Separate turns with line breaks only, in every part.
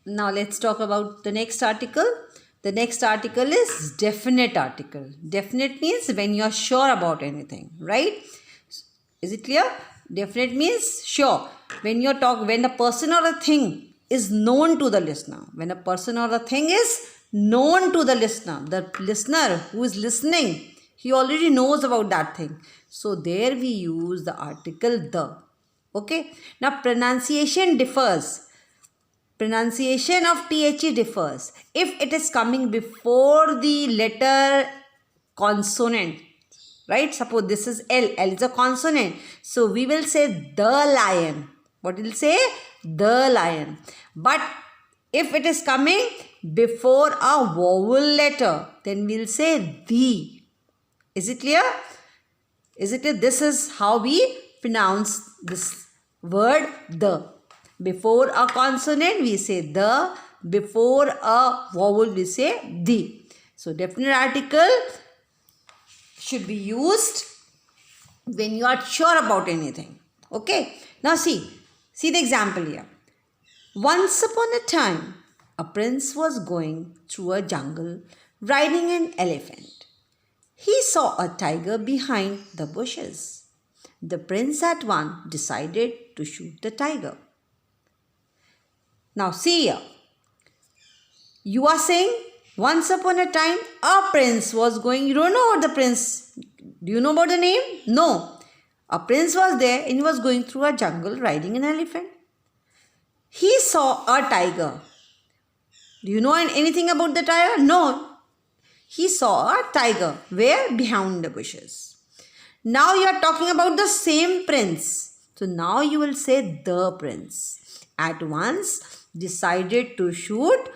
Now let's talk about the next article. The next article is definite article. Definite means when you are sure about anything, right? Is it clear? Definite means sure. When a person or a thing is known to the listener, when a person or a thing is known to the listener who is listening, he already knows about that thing. So there we use the article the. Okay. Now pronunciation differs. Pronunciation of THE differs. If it is coming before the letter consonant, right? Suppose this is L. L is a consonant. So we will say the lion. What will say? The lion. But if it is coming before a vowel letter, then we'll say the. Is it clear? Is it clear? This is how we pronounce this word the. Before a consonant, we say the. Before a vowel, we say the. So, definite article should be used when you are sure about anything. Okay. Now, see the example here. Once upon a time, a prince was going through a jungle riding an elephant. He saw a tiger behind the bushes. The prince at once decided to shoot the tiger. Now see here. You are saying once upon a time a prince was going. You don't know about the prince. Do you know about the name? No. A prince was there and he was going through a jungle riding an elephant. He saw a tiger. Do you know anything about the tiger? No. He saw a tiger. Where? Behind the bushes. Now you are talking about the same prince. So now you will say the prince. At once decided to shoot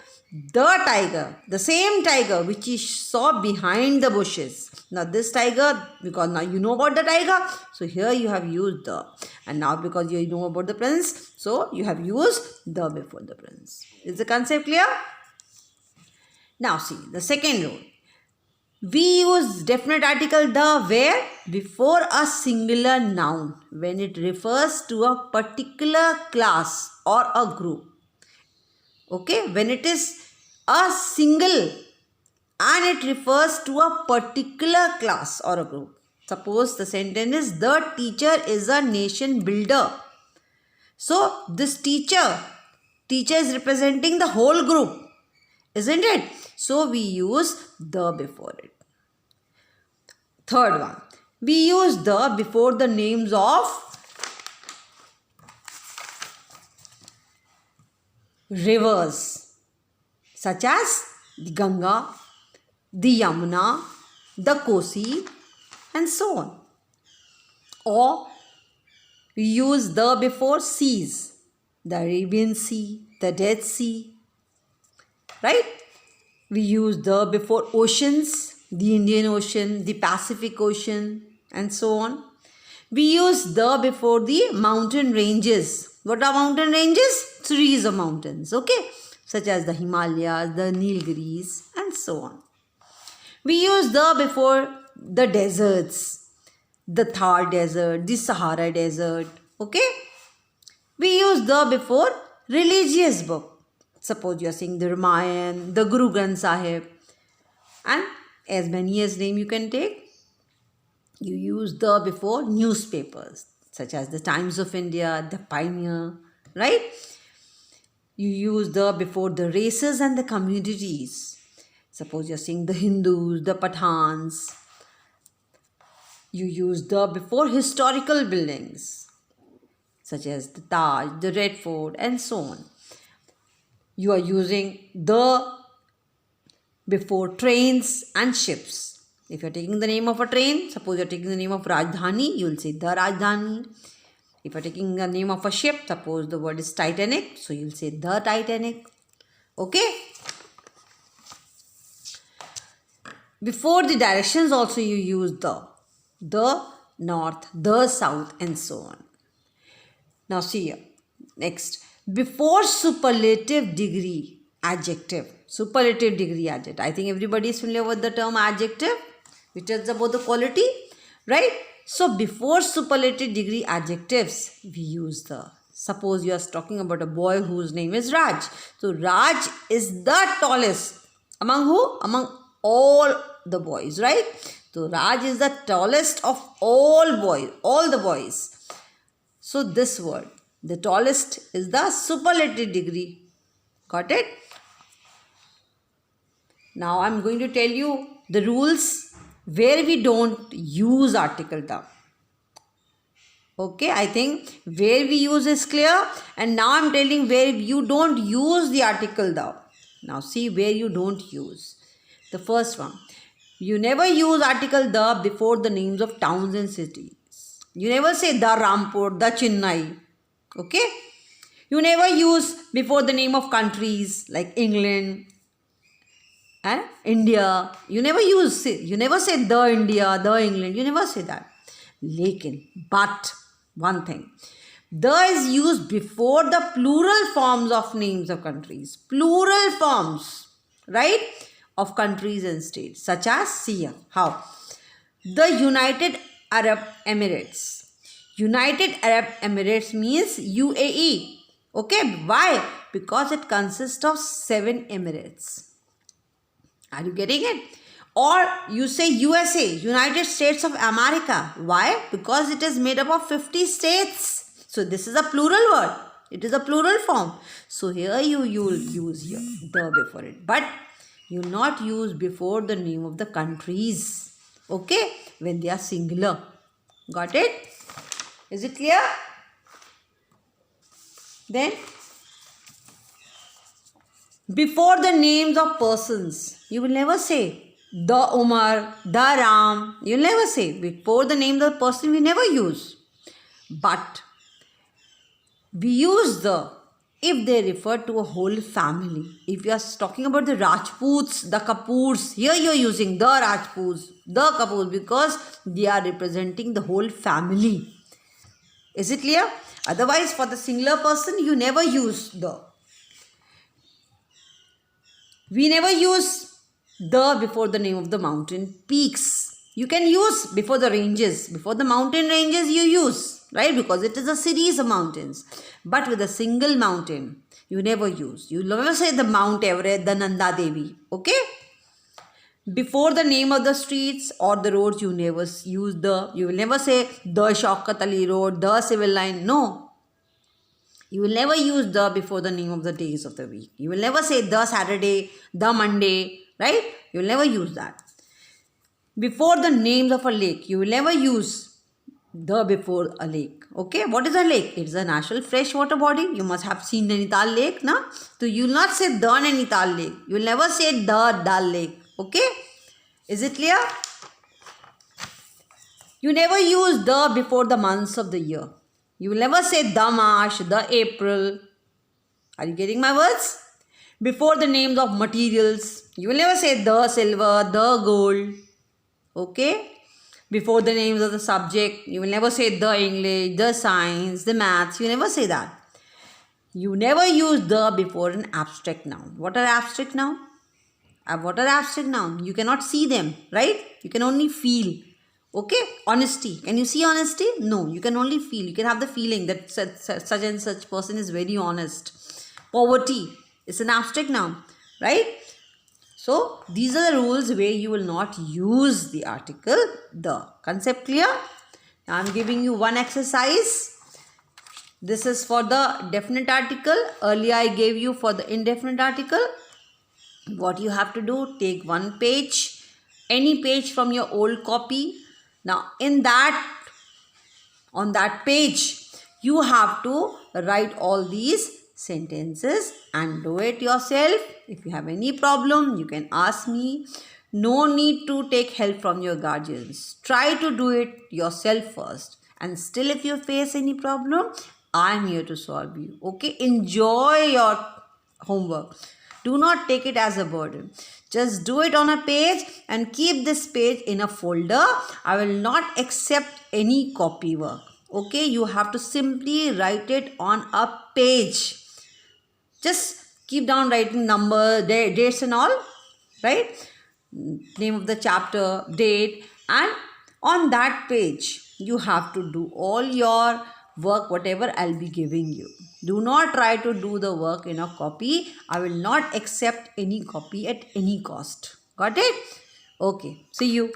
the tiger, the same tiger which he saw behind the bushes. Now this tiger, because now you know about the tiger, so here you have used the. And now because you know about the prince, so you have used the before the prince. Is the concept clear? Now see the second rule. We use definite article the where? Before a singular noun when it refers to a particular class or a group. Okay, when it is a single and it refers to a particular class or a group. Suppose the sentence is the teacher is a nation builder. So this teacher is representing the whole group, isn't it? So we use the before it. Third one, we use the before the names of rivers such as the Ganga, the Yamuna, the Kosi and so on. Or we use the before seas, the Arabian Sea, the Dead Sea, right? We use the before oceans, the Indian Ocean, the Pacific Ocean and so on. We use the before the mountain ranges. What are mountain ranges? Series of mountains, okay? Such as the Himalayas, the Nilgiris and so on. We use the before the deserts, the Thar Desert, the Sahara Desert, okay? We use the before religious book. Suppose you are saying the Ramayana, the Guru Granth Sahib and as many as name you can take. You use the before newspapers such as the Times of India, the Pioneer, right? You use the before the races and the communities. Suppose you're saying the Hindus, the Pathans. You use the before historical buildings such as the Taj, the Red Fort and so on. You are using the before trains and ships. If you are taking the name of a train, suppose you are taking the name of Rajdhani, you will say the Rajdhani. If you are taking the name of a ship, suppose the word is Titanic, so you will say the Titanic. Okay? Before the directions also you use the north, the south and so on. Now see here. Next, before superlative degree adjective. Superlative degree adjective. I think everybody is familiar with the term adjective, which tells about the quality, right? So before superlative degree adjectives, we use the. Suppose you are talking about a boy whose name is Raj. So Raj is the tallest. Among who? Among all the boys, right? So Raj is the tallest of all boys, all the boys. So this word, the tallest, is the superlative degree. Got it? Now I'm going to tell you the rules where we don't use article the. Okay, I think where we use is clear, and now I'm telling where you don't use the article the. Now see where you don't use. The first one, you never use article the before the names of towns and cities. You never say the Rampur, the Chennai. Okay? You never use before the name of countries like England and India. You never say the India, the England. You never say that. But one thing, the is used before the plural forms of names of countries. Plural forms, right? Of countries and states, such as see here. How? The United Arab Emirates. United Arab Emirates means UAE. Okay, why? Because it consists of 7 emirates. Are you getting it? Or you say USA, United States of America. Why? Because it is made up of 50 states. So this is a plural word. It is a plural form. So here you will use here the before it. But you will not use before the name of the countries. Okay? When they are singular. Got it? Is it clear? Then, before the names of persons, you will never say the Umar, the Ram. You will never say. Before the names of person, we never use. But we use the if they refer to a whole family. If you are talking about the Rajputs, the Kapoors, here you are using the Rajputs, the Kapoors, because they are representing the whole family. Is it clear? Otherwise, for the singular person, you never use the. We never use the before the name of the mountain peaks. You can use before the ranges. Before the mountain ranges you use, right? Because it is a series of mountains. But with a single mountain, you never use. You never say the Mount Everest, the Nanda Devi. Okay? Before the name of the streets or the roads, you never use the. You will never say the Shaukat Ali Road, the Civil Line. No. You will never use the before the name of the days of the week. You will never say the Saturday, the Monday, right? You will never use that. Before the names of a lake, you will never use the before a lake. Okay, what is a lake? It is a natural freshwater body. You must have seen Nainital Lake, na? So you will not say the Nainital Lake. You will never say the Dal Lake. Okay, is it clear? You never use the before the months of the year. You will never say the March, the April. Are you getting my words? Before the names of materials, you will never say the silver, the gold. Okay? Before the names of the subject, you will never say the English, the science, the maths. You never say that. You never use the before an abstract noun. What are abstract noun? What are abstract noun? You cannot see them, right? You can only feel. Okay? Honesty. Can you see honesty? No. You can only feel. You can have the feeling that such and such person is very honest. Poverty is an abstract noun, right? So, these are the rules where you will not use the article the. Concept clear? Now, I am giving you one exercise. This is for the definite article. Earlier, I gave you for the indefinite article. What you have to do, take one page, any page from your old copy. Now, on that page, you have to write all these sentences and do it yourself. If you have any problem, you can ask me. No need to take help from your guardians. Try to do it yourself first. And still, if you face any problem, I am here to solve you. Okay? Enjoy your homework. Do not take it as a burden. Just do it on a page and keep this page in a folder. I will not accept any copy work. Okay? You have to simply write it on a page. Just keep down writing number, dates and all. Right? Name of the chapter, date, and on that page, you have to do all your work whatever I'll be giving you. Do not try to do the work in a copy. I will not accept any copy at any cost. Got it? Okay. See you.